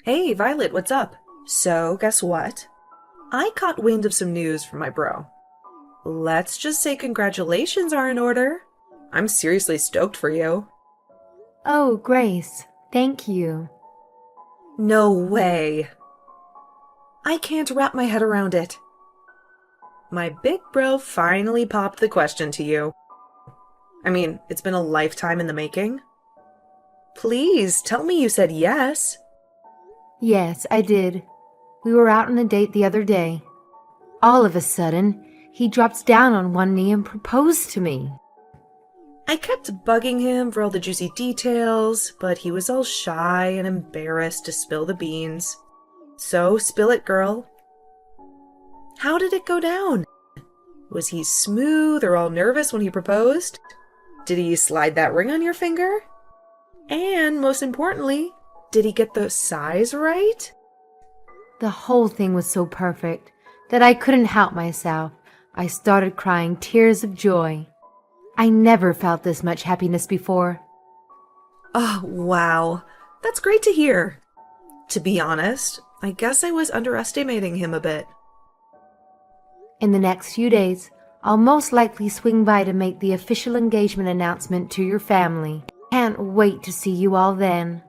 Hey, Violet, what's up? So, guess what? I caught wind of some news from my bro. Let's just say congratulations are in order. I'm seriously stoked for you. Oh, Grace, thank you. No way. I can't wrap my head around it. My big bro finally popped the question to you. I mean, it's been a lifetime in the making. Please tell me you said yes. Yes, I did. We were out on a date the other day. All of a sudden, he drops down on one knee and proposed to me. I kept bugging him for all the juicy details, but he was all shy and embarrassed to spill the beans. So, spill it, girl. How did it go down? Was he smooth or all nervous when he proposed? Did he slide that ring on your finger? And most importantly, did he get the size right? The whole thing was so perfect that I couldn't help myself. I started crying tears of joy. I never felt this much happiness before. Oh, wow. That's great to hear. To be honest, I guess I was underestimating him a bit. In the next few days, I'll most likely swing by to make the official engagement announcement to your family. Can't wait to see you all then.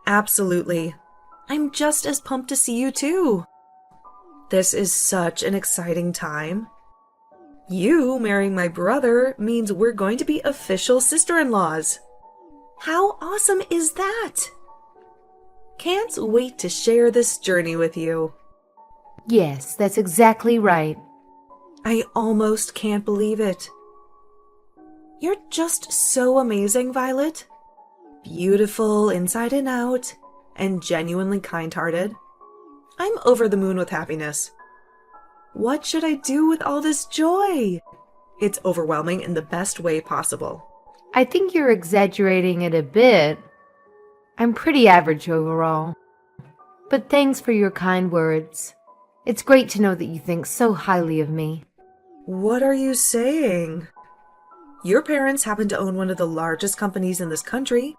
Absolutely. I'm just as pumped to see you too. This is such an exciting time. You marrying my brother means we're going to be official sister-in-laws. How awesome is that? Can't wait to share this journey with you. Yes, that's exactly right. I almost can't believe it. You're just so amazing, Violet. Beautiful inside and out, and genuinely kind-hearted. I'm over the moon with happiness. What should I do with all this joy? It's overwhelming in the best way possible. I think you're exaggerating it a bit. I'm pretty average overall. But thanks for your kind words. It's great to know that you think so highly of me. What are you saying? Your parents happen to own one of the largest companies in this country.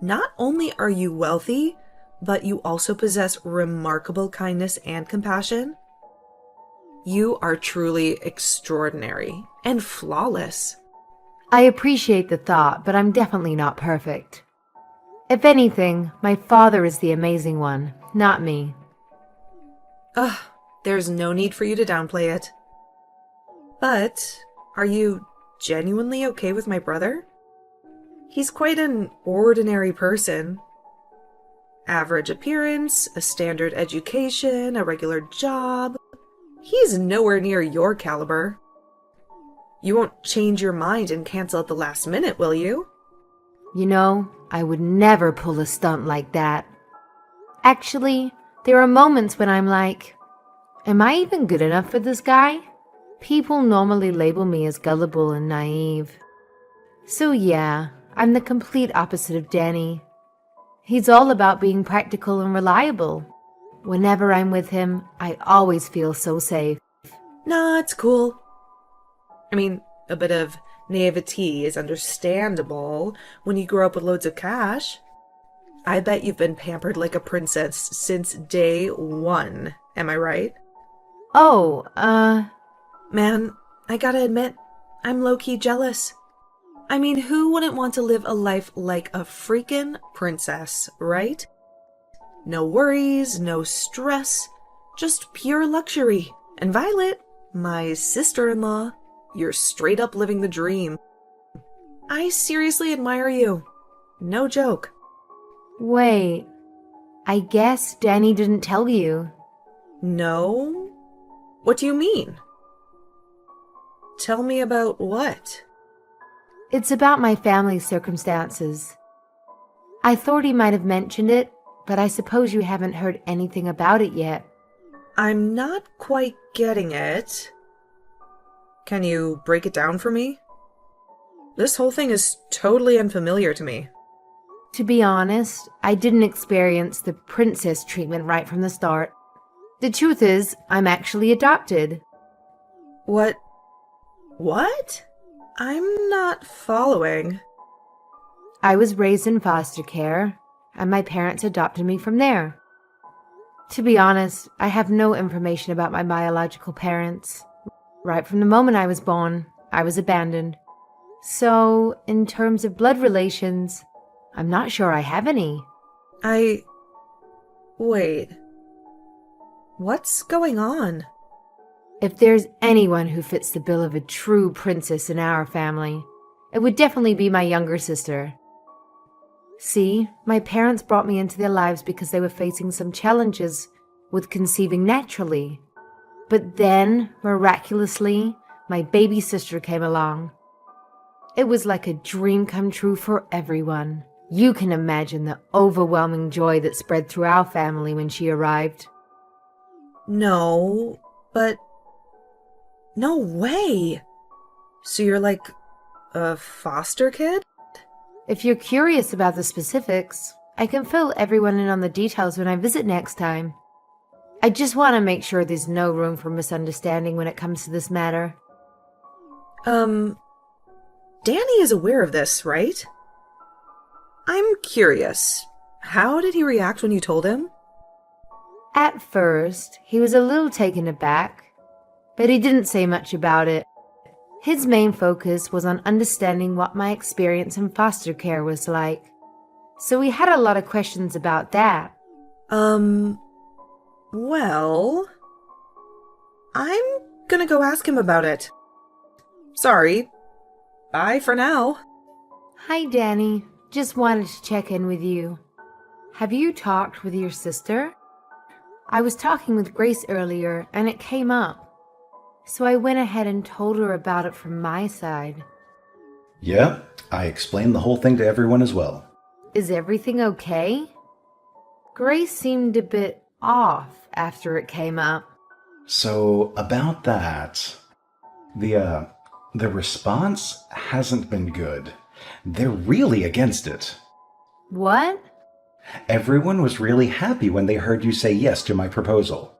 Not only are you wealthy, but you also possess remarkable kindness and compassion. You are truly extraordinary and flawless. I appreciate the thought, but I'm definitely not perfect. If anything, my father is the amazing one, not me. Ugh, there's no need for you to downplay it. But, are you genuinely okay with my brother? He's quite an ordinary person. Average appearance, a standard education, a regular job. He's nowhere near your caliber. You won't change your mind and cancel at the last minute, will you? You know, I would never pull a stunt like that. Actually, there are moments when I'm like, am I even good enough for this guy? People normally label me as gullible and naive. So yeah, I'm the complete opposite of Danny. He's all about being practical and reliable. Whenever I'm with him, I always feel so safe. Nah, it's cool. I mean, a bit of naivety is understandable when you grow up with loads of cash. I bet you've been pampered like a princess since day one, am I right? Oh, Man, I gotta admit, I'm low-key jealous. I mean, who wouldn't want to live a life like a freaking princess, right? No worries, no stress, just pure luxury. And Violet, my sister-in-law, you're straight up living the dream. I seriously admire you. No joke. wait. I guess Danny didn't tell you. No? What do you mean? Tell me about what? It's about my family's circumstances. I thought he might have mentioned it, but I suppose you haven't heard anything about it yet. I'm not quite getting it. Can you break it down for me? This whole thing is totally unfamiliar to me. To be honest, I didn't experience the princess treatment right from the start. The truth is, I'm actually adopted. What? What? I'm not following. I was raised in foster care. and my parents adopted me from there. To be honest, I have no information about my biological parents. Right from the moment I was born, I was abandoned. So, in terms of blood relations, I'm not sure I have any. Wait. What's going on? If there's anyone who fits the bill of a true princess in our family, it would definitely be my younger sister. See, my parents brought me into their lives because they were facing some challenges with conceiving naturally. But then, miraculously, my baby sister came along. It was like a dream come true for everyone. You can imagine the overwhelming joy that spread through our family when she arrived. No, but... No way! So you're like a foster kid? If you're curious about the specifics, I can fill everyone in on the details when I visit next time. I just want to make sure there's no room for misunderstanding when it comes to this matter. Danny is aware of this, right? I'm curious. How did he react when you told him? At first, he was a little taken aback, but he didn't say much about it. His main focus was on understanding what my experience in foster care was like. So we had a lot of questions about that. Well... I'm gonna go ask him about it. Sorry. Bye for now. Hi, Danny. Just wanted to check in with you. Have you talked with your sister? I was talking with Grace earlier, and it came up. So I went ahead and told her about it from my side. Yeah, I explained the whole thing to everyone as well. Is everything okay? Grace seemed a bit off after it came up. So, about that, the response hasn't been good. They're really against it. What? Everyone was really happy when they heard you say yes to my proposal.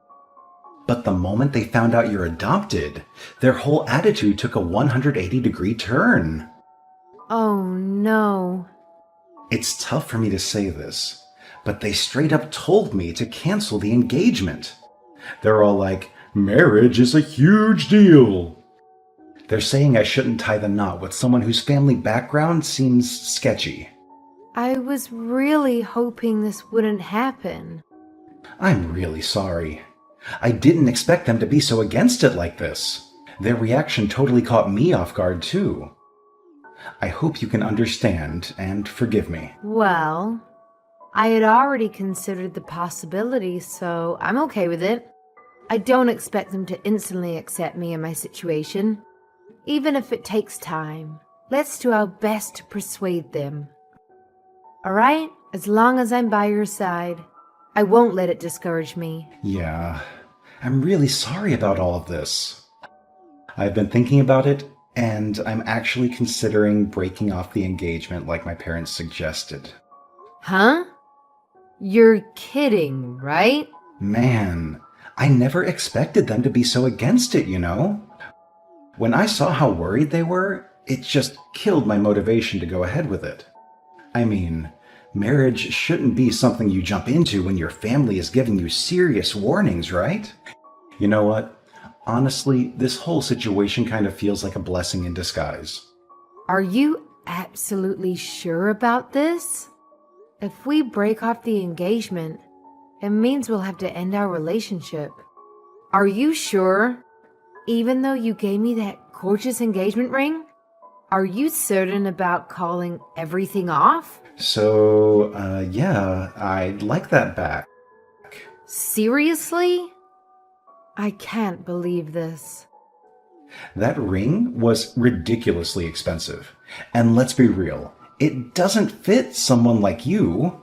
But the moment they found out you're adopted, their whole attitude took a 180-degree turn. Oh, no. It's tough for me to say this, but they straight up told me to cancel the engagement. They're all like, marriage is a huge deal. They're saying I shouldn't tie the knot with someone whose family background seems sketchy. I was really hoping this wouldn't happen. I'm really sorry. I didn't expect them to be so against it like this. Their reaction totally caught me off guard, too. I hope you can understand and forgive me. Well, I had already considered the possibility, so I'm okay with it. I don't expect them to instantly accept me in my situation. Even if it takes time, let's do our best to persuade them. Alright? As long as I'm by your side, I won't let it discourage me. Yeah, I'm really sorry about all of this. I've been thinking about it, and I'm actually considering breaking off the engagement like my parents suggested. Huh? You're kidding, right? Man, I never expected them to be so against it, you know? When I saw how worried they were, it just killed my motivation to go ahead with it. I mean, marriage shouldn't be something you jump into when your family is giving you serious warnings, right? You know what? Honestly, this whole situation kind of feels like a blessing in disguise. Are you absolutely sure about this? If we break off the engagement, it means we'll have to end our relationship. Are you sure? Even though you gave me that gorgeous engagement ring? Are you certain about calling everything off? So, yeah, I'd like that back. Seriously? I can't believe this. That ring was ridiculously expensive. And let's be real, it doesn't fit someone like you.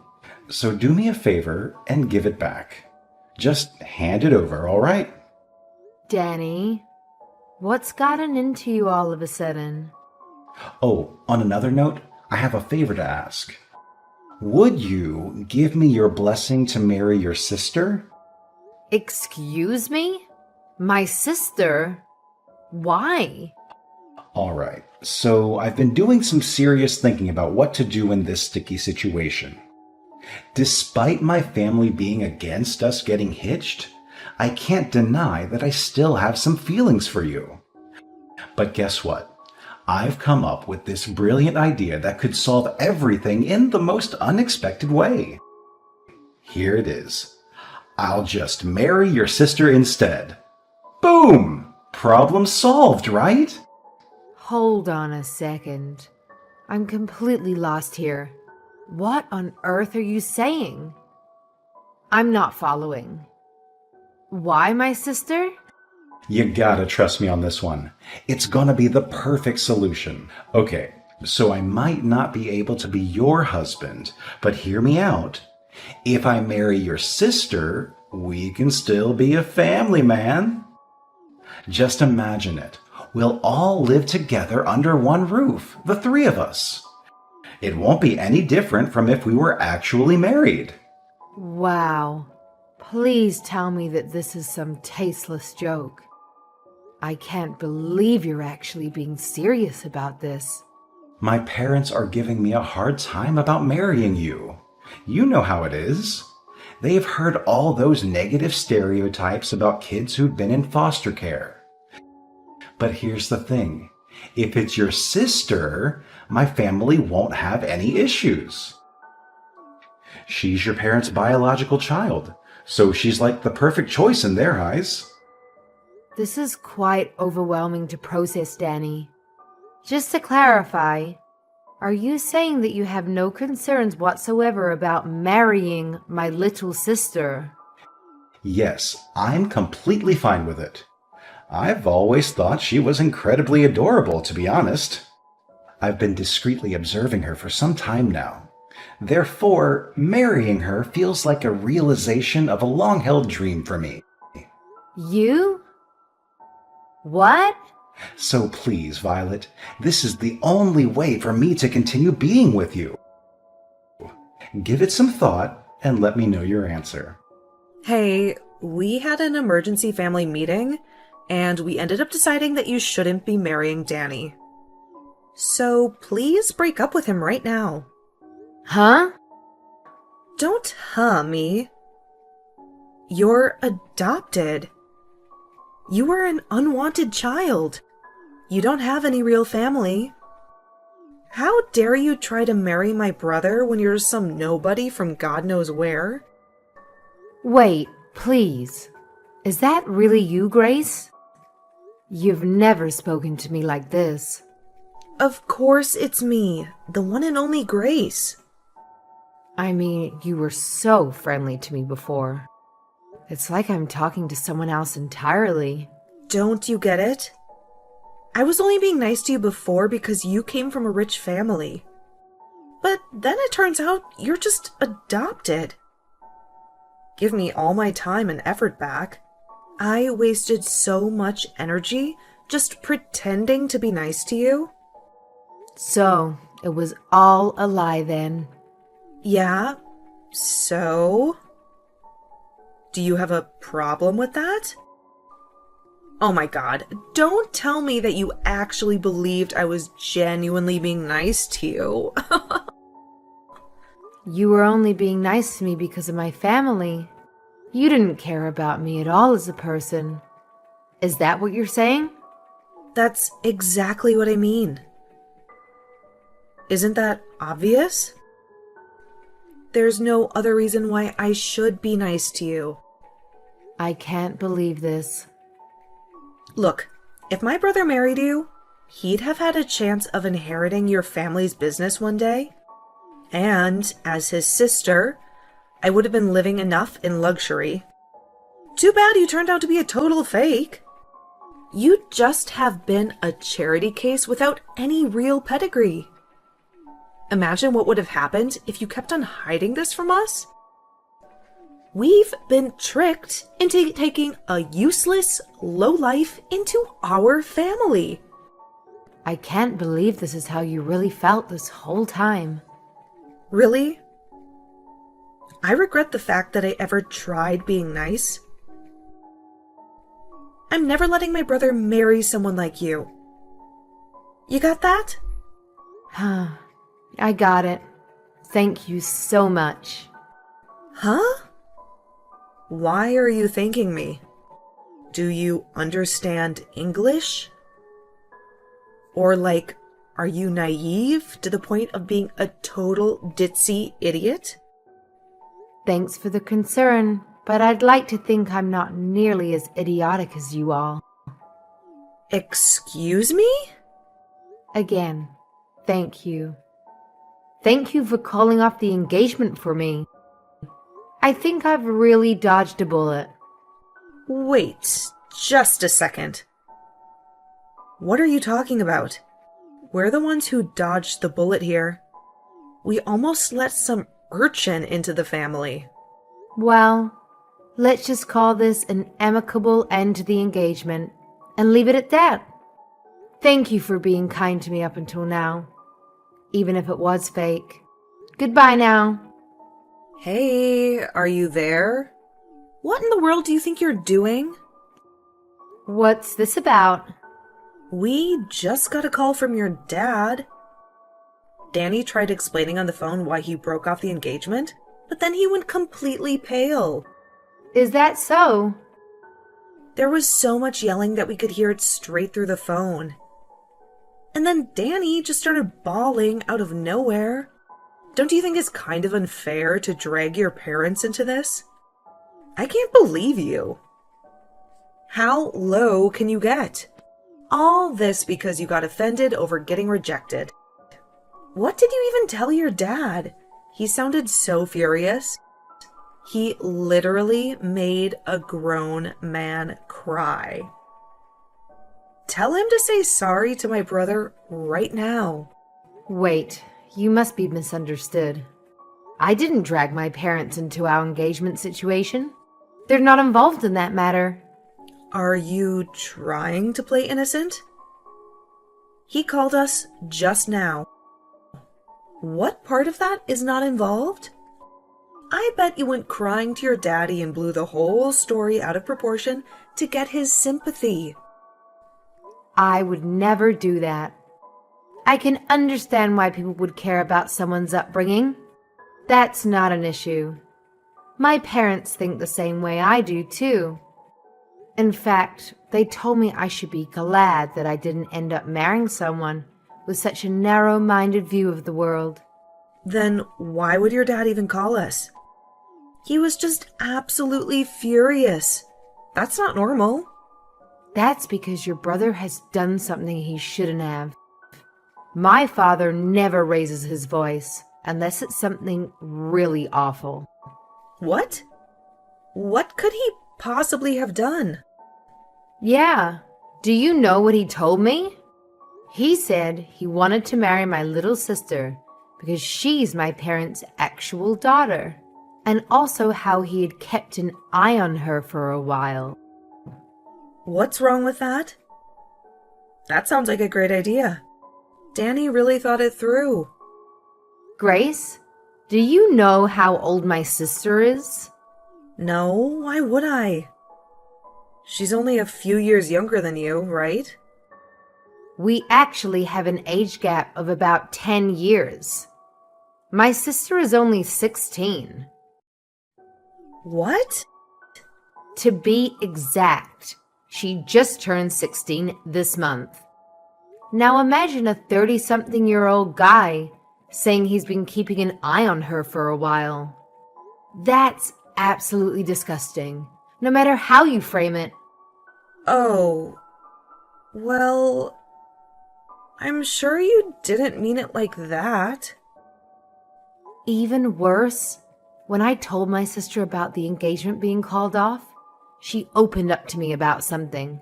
So do me a favor and give it back. Just hand it over, all right? Danny, what's gotten into you all of a sudden? Oh, on another note, I have a favor to ask. Would you give me your blessing to marry your sister? Excuse me? My sister? Why? Alright, so I've been doing some serious thinking about what to do in this sticky situation. Despite my family being against us getting hitched, I can't deny that I still have some feelings for you. But guess what? I've come up with this brilliant idea that could solve everything in the most unexpected way. Here it is. I'll just marry your sister instead. Boom! Problem solved, right? Hold on a second. I'm completely lost here. What on earth are you saying? I'm not following. Why my sister? You gotta trust me on this one. It's gonna be the perfect solution. Okay, so I might not be able to be your husband, but hear me out. If I marry your sister, we can still be a family, man. Just imagine it. We'll all live together under one roof, the three of us. It won't be any different from if we were actually married. Wow. Please tell me that this is some tasteless joke. I can't believe you're actually being serious about this. My parents are giving me a hard time about marrying you. You know how it is. They've heard all those negative stereotypes about kids who've been in foster care. But here's the thing. If it's your sister, my family won't have any issues. She's your parents' biological child, so she's like the perfect choice in their eyes. This is quite overwhelming to process, Danny. Just to clarify, are you saying that you have no concerns whatsoever about marrying my little sister? Yes, I'm completely fine with it. I've always thought she was incredibly adorable, to be honest. I've been discreetly observing her for some time now. Therefore, marrying her feels like a realization of a long-held dream for me. You? What? So please, Violet, this is the only way for me to continue being with you. Give it some thought and let me know your answer. Hey, we had an emergency family meeting, and we ended up deciding that you shouldn't be marrying Danny. So please break up with him right now. Huh? Don't me. You're adopted. You were an unwanted child. You don't have any real family. How dare you try to marry my brother when you're some nobody from God knows where? Wait, please. Is that really you, Grace? You've never spoken to me like this. Of course it's me, the one and only Grace. I mean, you were so friendly to me before. It's like I'm talking to someone else entirely. Don't you get it? I was only being nice to you before because you came from a rich family. But then it turns out you're just adopted. Give me all my time and effort back. I wasted so much energy just pretending to be nice to you. So, it was all a lie then. Yeah, so? Do you have a problem with that? Oh my god, don't tell me that you actually believed I was genuinely being nice to you. You were only being nice to me because of my family. You didn't care about me at all as a person. Is that what you're saying? That's exactly what I mean. Isn't that obvious? There's no other reason why I should be nice to you. I can't believe this. Look, if my brother married you, he'd have had a chance of inheriting your family's business one day. And, as his sister, I would have been living enough in luxury. Too bad you turned out to be a total fake. You'd just have been a charity case without any real pedigree. Imagine what would have happened if you kept on hiding this from us. We've been tricked into taking a useless lowlife into our family. I can't believe this is how you really felt this whole time. Really? I regret the fact that I ever tried being nice. I'm never letting my brother marry someone like you. You got that? I got it. Thank you so much. Huh? Why are you thanking me? Do you understand English? Or like, are you naive to the point of being a total ditzy idiot? Thanks for the concern, but I'd like to think I'm not nearly as idiotic as you all. Excuse me? Again, thank you. Thank you for calling off the engagement for me. I think I've really dodged a bullet. Wait, just a second. What are you talking about? We're the ones who dodged the bullet here. We almost let some urchin into the family. Well, let's just call this an amicable end to the engagement and leave it at that. Thank you for being kind to me up until now, even if it was fake. Goodbye now. Hey, are you there? What in the world do you think you're doing? What's this about? We just got a call from your dad. Danny tried explaining on the phone why he broke off the engagement, but then he went completely pale. Is that so? There was so much yelling that we could hear it straight through the phone. And then Danny just started bawling out of nowhere. Don't you think it's kind of unfair to drag your parents into this? I can't believe you. How low can you get? All this because you got offended over getting rejected. What did you even tell your dad? He sounded so furious. He literally made a grown man cry. Tell him to say sorry to my brother right now. Wait, you must be misunderstood. I didn't drag my parents into our engagement situation. They're not involved in that matter. Are you trying to play innocent? He called us just now. What part of that is not involved? I bet you went crying to your daddy and blew the whole story out of proportion to get his sympathy. I would never do that. I can understand why people would care about someone's upbringing. That's not an issue. My parents think the same way I do, too. In fact, they told me I should be glad that I didn't end up marrying someone with such a narrow-minded view of the world. Then why would your dad even call us? He was just absolutely furious. That's not normal. That's because your brother has done something he shouldn't have. My father never raises his voice unless it's something really awful. What? What could he possibly have done? Yeah. Do you know what he told me? He said he wanted to marry my little sister because she's my parents' actual daughter, and also how he had kept an eye on her for a while. What's wrong with that? That sounds like a great idea. Danny really thought it through. Grace, do you know how old my sister is? No, why would I? She's only a few years younger than you, right? We actually have an age gap of about 10 years. My sister is only 16. What? To be exact, she just turned 16 this month. Now imagine a 30-something-year-old guy saying he's been keeping an eye on her for a while. That's absolutely disgusting, no matter how you frame it. Oh, well, I'm sure you didn't mean it like that. Even worse, when I told my sister about the engagement being called off, she opened up to me about something.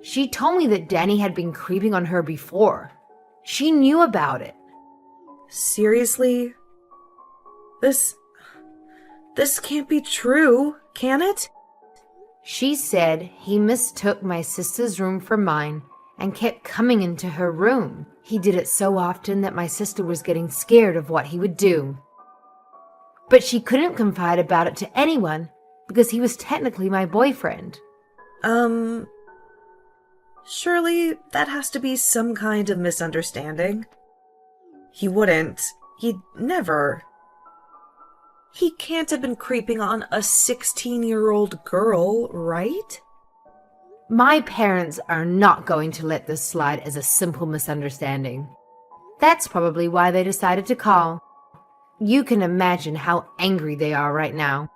She told me that Danny had been creeping on her before. She knew about it. Seriously? This can't be true, can it? She said he mistook my sister's room for mine and kept coming into her room. He did it so often that my sister was getting scared of what he would do. But she couldn't confide about it to anyone because he was technically my boyfriend. Surely that has to be some kind of misunderstanding. He'd never. He can't have been creeping on a 16-year-old girl, right? My parents are not going to let this slide as a simple misunderstanding. That's probably why they decided to call. You can imagine how angry they are right now.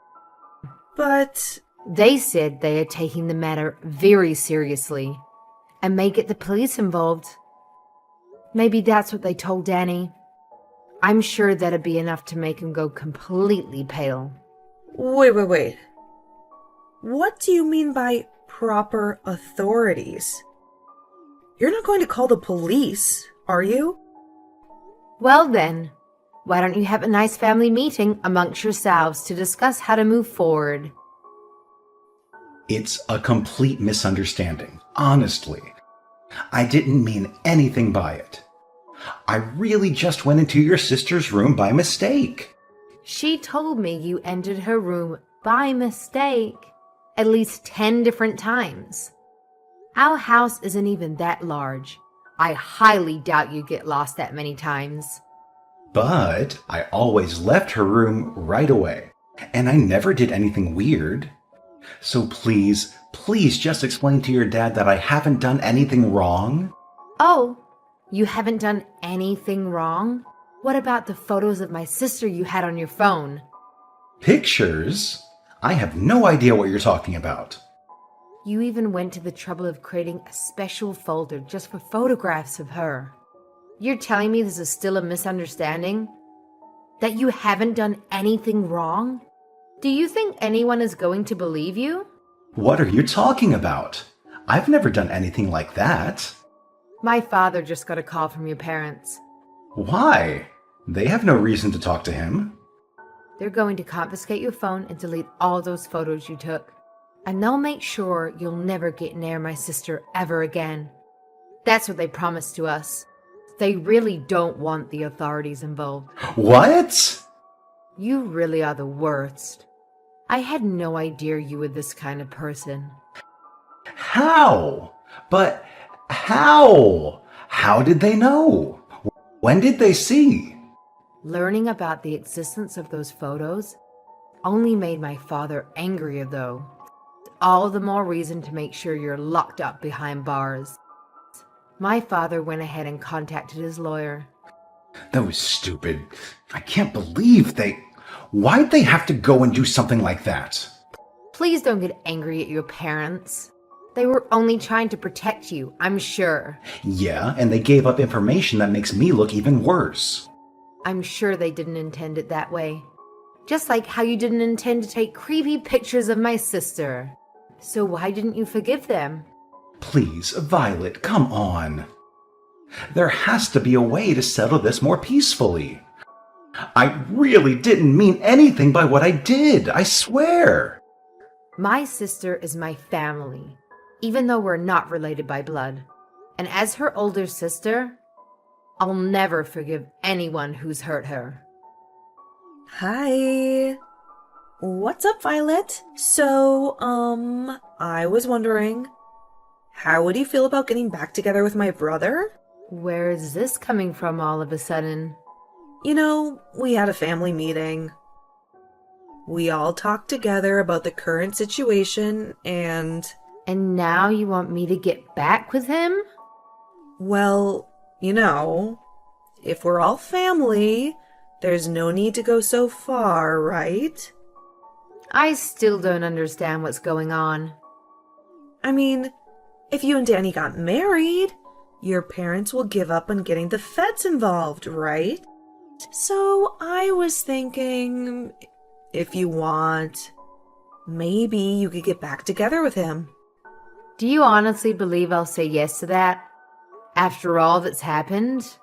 But They said they are taking the matter very seriously and may get the police involved. Maybe that's what they told Danny. I'm sure that'd be enough to make him go completely pale. wait. What do you mean by proper authorities? You're not going to call the police, are you? Well then, why don't you have a nice family meeting amongst yourselves to discuss how to move forward? It's a complete misunderstanding, honestly. I didn't mean anything by it. I really just went into your sister's room by mistake. She told me you entered her room by mistake at least 10 different times. Our house isn't even that large. I highly doubt you get lost that many times. But I always left her room right away, and I never did anything weird. So please just explain to your dad that I haven't done anything wrong. Oh, you haven't done anything wrong? What about the photos of my sister you had on your phone? Pictures? I have no idea what you're talking about. You even went to the trouble of creating a special folder just for photographs of her. You're telling me this is still a misunderstanding? That you haven't done anything wrong? Do you think anyone is going to believe you? What are you talking about? I've never done anything like that. My father just got a call from your parents. Why? They have no reason to talk to him. They're going to confiscate your phone and delete all those photos you took. And they'll make sure you'll never get near my sister ever again. That's what they promised to us. They really don't want the authorities involved. What? You really are the worst. I had no idea you were this kind of person. How? But how? How did they know? When did they see? Learning about the existence of those photos only made my father angrier, though. All the more reason to make sure you're locked up behind bars. My father went ahead and contacted his lawyer. That was stupid. I can't believe Why'd they have to go and do something like that? Please don't get angry at your parents. They were only trying to protect you, I'm sure. Yeah, and they gave up information that makes me look even worse. I'm sure they didn't intend it that way. Just like how you didn't intend to take creepy pictures of my sister. So why didn't you forgive them? Please, Violet, come on. There has to be a way to settle this more peacefully. I really didn't mean anything by what I did, I swear. My sister is my family, even though we're not related by blood. And as her older sister, I'll never forgive anyone who's hurt her. Hi. What's up, Violet? So, I was wondering, how would you feel about getting back together with my brother? Where is this coming from all of a sudden? You know, we had a family meeting. We all talked together about the current situation and... And now you want me to get back with him? Well, you know, if we're all family, there's no need to go so far, right? I still don't understand what's going on. I mean, if you and Danny got married, your parents will give up on getting the feds involved, right? So I was thinking, if you want, maybe you could get back together with him. Do you honestly believe I'll say yes to that? After all that's happened?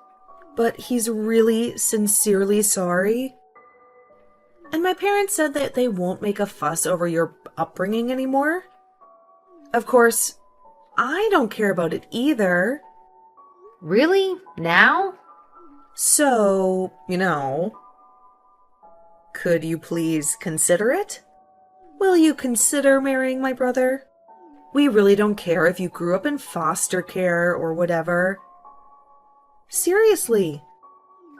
But he's really sincerely sorry. And my parents said that they won't make a fuss over your upbringing anymore. Of course, I don't care about it either. Really? Now? So, you know, could you please consider it? Will you consider marrying my brother? We really don't care if you grew up in foster care or whatever. Seriously,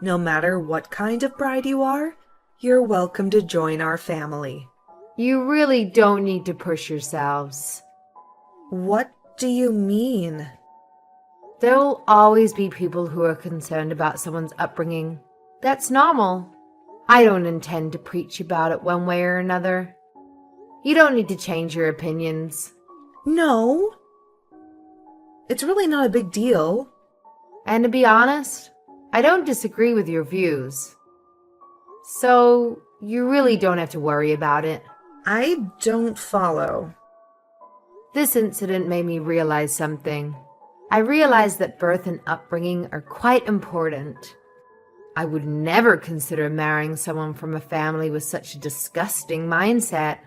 no matter what kind of bride you are, You're welcome to join our family. You really don't need to push yourselves. What do you mean? There'll always be people who are concerned about someone's upbringing. That's normal. I don't intend to preach about it one way or another. You don't need to change your opinions. No. It's really not a big deal. And to be honest, I don't disagree with your views. So, you really don't have to worry about it. I don't follow. This incident made me realize something. I realized that birth and upbringing are quite important. I would never consider marrying someone from a family with such a disgusting mindset.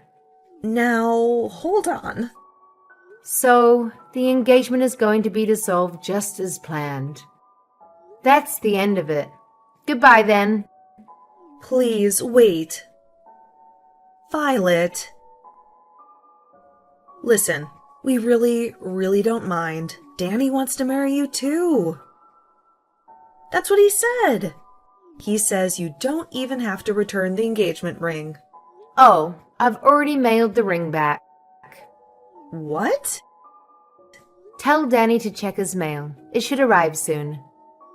Now, hold on. So, the engagement is going to be dissolved just as planned. That's the end of it. Goodbye then. Please, wait. Violet. Listen, we really don't mind. Danny wants to marry you too. That's what he said. He says you don't even have to return the engagement ring. Oh, I've already mailed the ring back. What? Tell Danny to check his mail. It should arrive soon.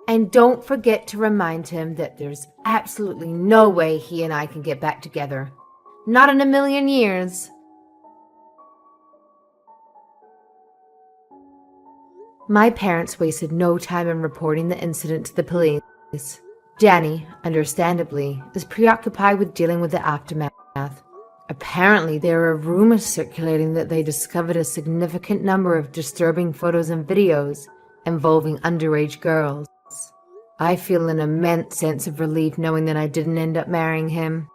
And don't forget to remind him that there's absolutely no way he and I can get back together. Not in a million years. My parents wasted no time in reporting the incident to the police. Danny, understandably, is preoccupied with dealing with the aftermath. Apparently, there are rumors circulating that they discovered a significant number of disturbing photos and videos involving underage girls. I feel an immense sense of relief knowing that I didn't end up marrying him.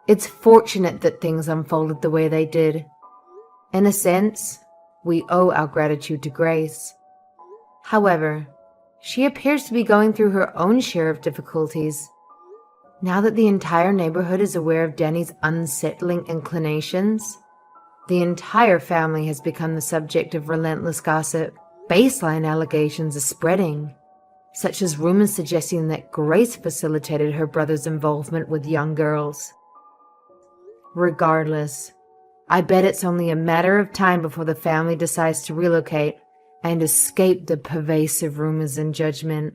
It's fortunate that things unfolded the way they did. In a sense, we owe our gratitude to Grace. However, she appears to be going through her own share of difficulties. Now that the entire neighborhood is aware of Danny's unsettling inclinations, the entire family has become the subject of relentless gossip. Baseline allegations are spreading, such as rumors suggesting that Grace facilitated her brother's involvement with young girls. Regardless, I bet it's only a matter of time before the family decides to relocate and escape the pervasive rumors and judgment.